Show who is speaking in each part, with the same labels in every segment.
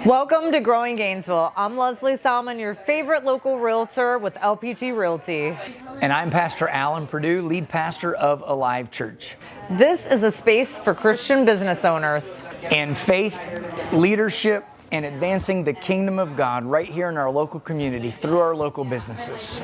Speaker 1: Welcome to Growing Gainesville. I'm Lesley, your favorite local realtor with LPT Realty.
Speaker 2: And I'm Pastor Alan Perdue, lead pastor of Alive Church.
Speaker 1: This is a space for Christian business owners.
Speaker 2: And faith, leadership, and advancing the kingdom of God right here in our local community through our local businesses.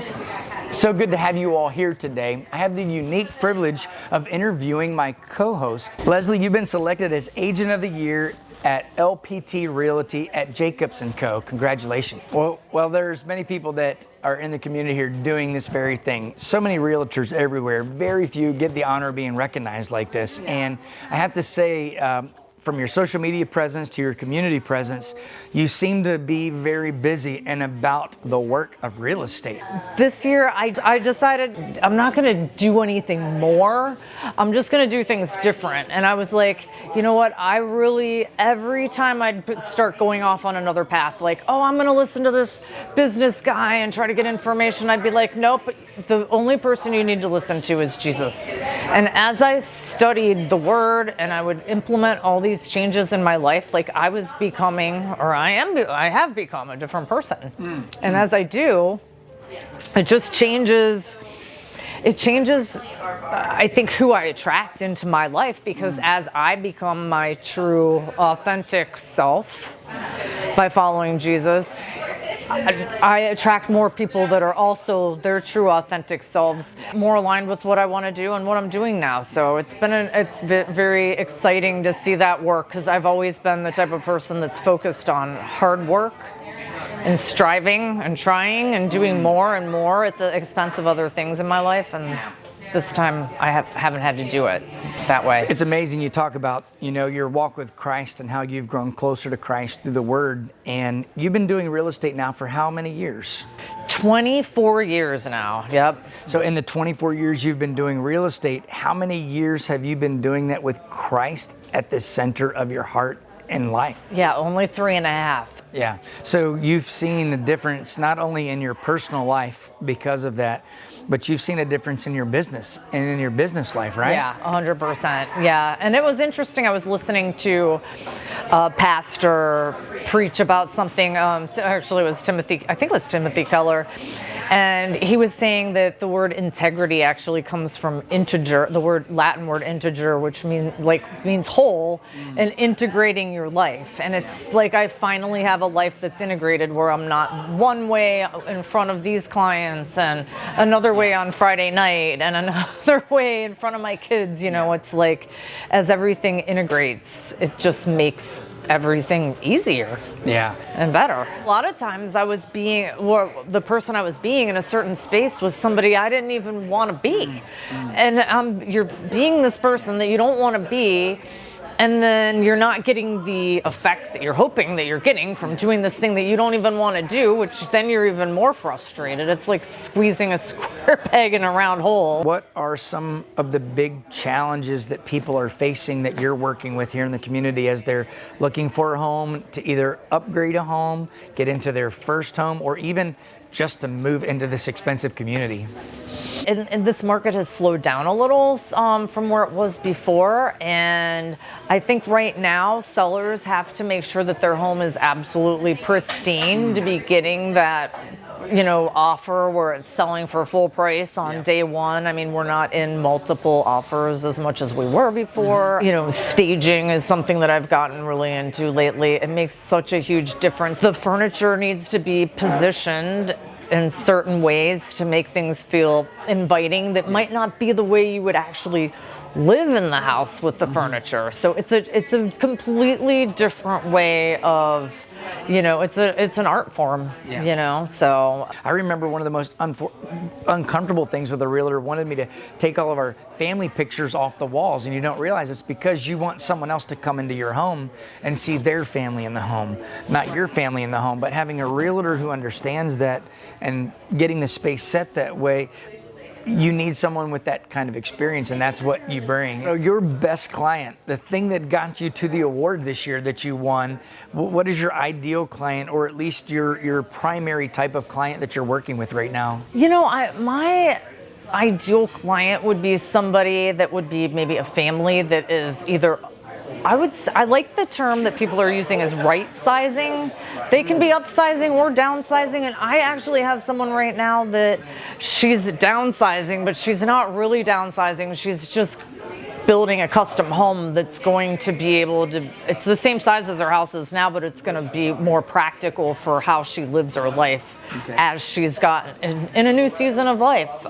Speaker 2: So good to have you all here today. I have the unique privilege of interviewing my co-host. Lesley, you've been selected as Agent of the Year at LPT Realty at Jacobs & Co. Congratulations. Well, there's many people that are in the community here doing this very thing. So many realtors everywhere. Very few get the honor of being recognized like this. And I have to say, from your social media presence to your community presence, you seem to be very busy and about the work of real estate.
Speaker 1: This year, I decided I'm not going to do anything more. I'm just going to do things different. And I was like, you know what? Every time I'd start going off on another path, like, oh, I'm going to listen to this business guy and try to get information, I'd be like, nope, the only person you need to listen to is Jesus. And as I studied the word and I would implement all these changes in my life, like I was becoming, or I have become a different person. And as I do, it just changes. It changes, I think, who I attract into my life, because as I become my true, authentic self by following Jesus, I attract more people that are also their true, authentic selves, more aligned with what I want to do and what I'm doing now. So it's very exciting to see that work, because I've always been the type of person that's focused on hard work and striving and trying and doing more and more at the expense of other things in my life. And this time I haven't had to do it that way.
Speaker 2: It's amazing you talk about, your walk with Christ and how you've grown closer to Christ through the Word. And you've been doing real estate now for how many years?
Speaker 1: 24 years now. Yep.
Speaker 2: So in the 24 years you've been doing real estate, how many years have you been doing that with Christ at the center of your heart and life?
Speaker 1: Yeah, only 3.5.
Speaker 2: Yeah. So you've seen a difference not only in your personal life because of that, but you've seen a difference in your business and in your business life, right?
Speaker 1: Yeah, 100%. Yeah. And it was interesting. I was listening to a pastor preach about something. Actually, it was Timothy Keller. And he was saying that the word integrity actually comes from integer, the Latin word integer, which means whole, and integrating your life. And it's like I finally have a life that's integrated, where I'm not one way in front of these clients and another way on Friday night and another way in front of my kids. It's like, as everything integrates, it just makes everything easier and better. A lot of times the person I was being in a certain space was somebody I didn't even want to be. And you're being this person that you don't want to be, and then you're not getting the effect that you're hoping that you're getting from doing this thing that you don't even want to do, which then you're even more frustrated. It's like squeezing a square peg in a round hole.
Speaker 2: What are some of the big challenges that people are facing that you're working with here in the community as they're looking for a home, to either upgrade a home, get into their first home, or even just to move into this expensive community?
Speaker 1: And this market has slowed down a little from where it was before. And I think right now sellers have to make sure that their home is absolutely pristine to be getting that offer where it's selling for full price on day one. I mean, we're not in multiple offers as much as we were before. Staging is something that I've gotten really into lately. It makes such a huge difference. The furniture needs to be positioned in certain ways to make things feel inviting that might not be the way you would actually live in the house with the furniture. So it's a completely different way of, it's an art form, so.
Speaker 2: I remember one of the most uncomfortable things with a realtor wanted me to take all of our family pictures off the walls, and you don't realize it's because you want someone else to come into your home and see their family in the home, not your family in the home. But having a realtor who understands that and getting the space set that way, you need someone with that kind of experience, and that's what you bring. Your best client, the thing that got you to the award this year that you won, what is your ideal client, or at least your primary type of client that you're working with right now?
Speaker 1: My ideal client would be somebody that would be maybe a family that is either I like the term that people are using as right sizing. They can be upsizing or downsizing, and I actually have someone right now that she's downsizing, but she's not really downsizing. She's just building a custom home that's going to be able to, it's the same size as her house is now, but it's going to be more practical for how she lives her life as she's gotten in a new season of life.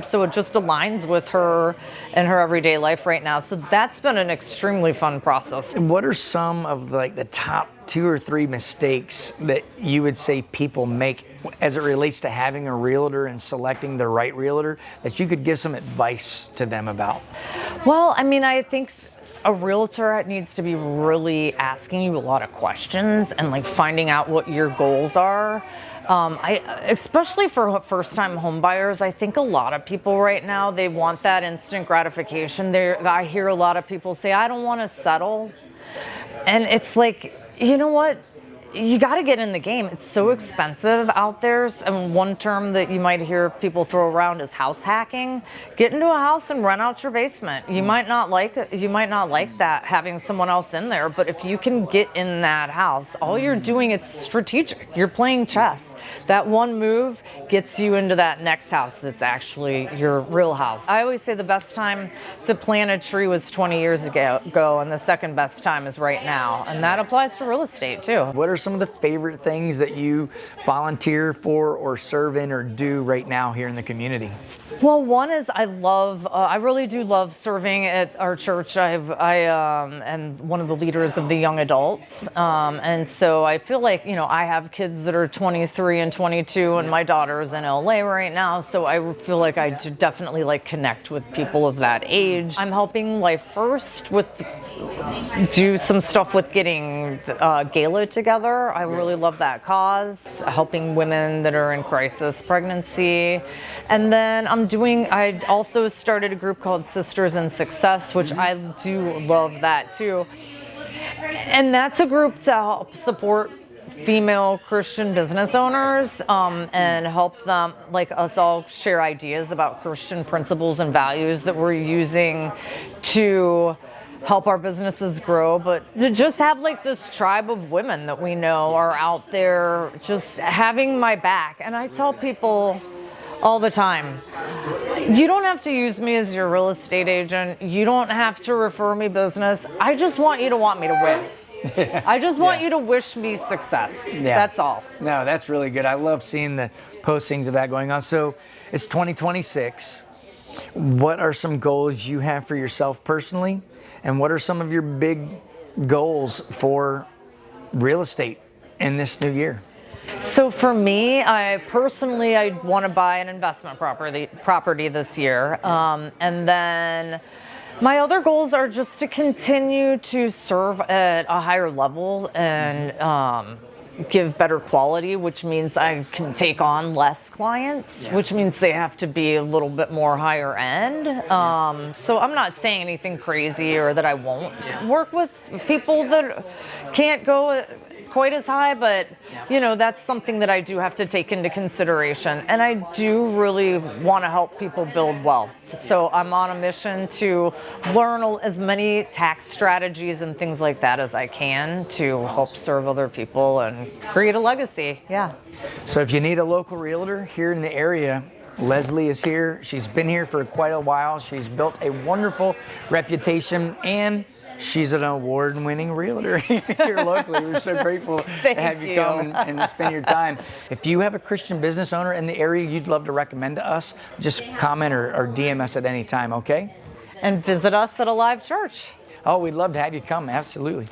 Speaker 1: So it just aligns with her and her everyday life right now. So that's been an extremely fun process.
Speaker 2: What are some of like the top 2 or 3 mistakes that you would say people make as it relates to having a realtor and selecting the right realtor that you could give some advice to them about?
Speaker 1: Well, I mean, I think a realtor needs to be really asking you a lot of questions and like finding out what your goals are. Especially for first-time home buyers, I think a lot of people right now, they want that instant gratification. I hear a lot of people say, I don't want to settle. And it's like, you know what? You got to get in the game. It's so expensive out there. And one term that you might hear people throw around is house hacking. Get into a house and rent out your basement. You might not like it. You might not like that, having someone else in there. But if you can get in that house, all you're doing, it's strategic. You're playing chess. That one move gets you into that next house that's actually your real house. I always say the best time to plant a tree was 20 years ago, and the second best time is right now. And that applies to real estate too.
Speaker 2: What are some of the favorite things that you volunteer for or serve in or do right now here in the community?
Speaker 1: Well, one is I really do love serving at our church. I am one of the leaders of the young adults. And so I feel like, I have kids that are 23 and 22, and my daughter's in LA right now. So I feel like I do definitely connect with people of that age. I'm helping Life First do some stuff with getting gala together. I really love that cause, helping women that are in crisis pregnancy. And then I also started a group called Sisters in Success, which I do love that too. And that's a group to help support female Christian business owners and help them, like us all, share ideas about Christian principles and values that we're using to help our businesses grow, but to just have this tribe of women that we know are out there just having my back. And I tell people all the time, you don't have to use me as your real estate agent. You don't have to refer me business. I just want you to want me to win. I just want you to wish me success. That's all.
Speaker 2: No, that's really good. I love seeing the postings of that going on. So it's 2026. What are some goals you have for yourself personally? And what are some of your big goals for real estate in this new year?
Speaker 1: So for me, I want to buy an investment property this year. And then my other goals are just to continue to serve at a higher level and give better quality, which means I can take on less clients, which means they have to be a little bit more higher end. So I'm not saying anything crazy or that I won't work with people that can't go quite as high, but that's something that I do have to take into consideration. And I do really want to help people build wealth. So I'm on a mission to learn as many tax strategies and things like that as I can to help serve other people and create a legacy. Yeah.
Speaker 2: So if you need a local realtor here in the area, Lesley is here. She's been here for quite a while. She's built a wonderful reputation, and she's an award-winning realtor here locally. We're so grateful to have you come and spend your time. If you have a Christian business owner in the area you'd love to recommend to us, just comment or DM us at any time, okay?
Speaker 1: And visit us at a live church.
Speaker 2: Oh, we'd love to have you come, absolutely.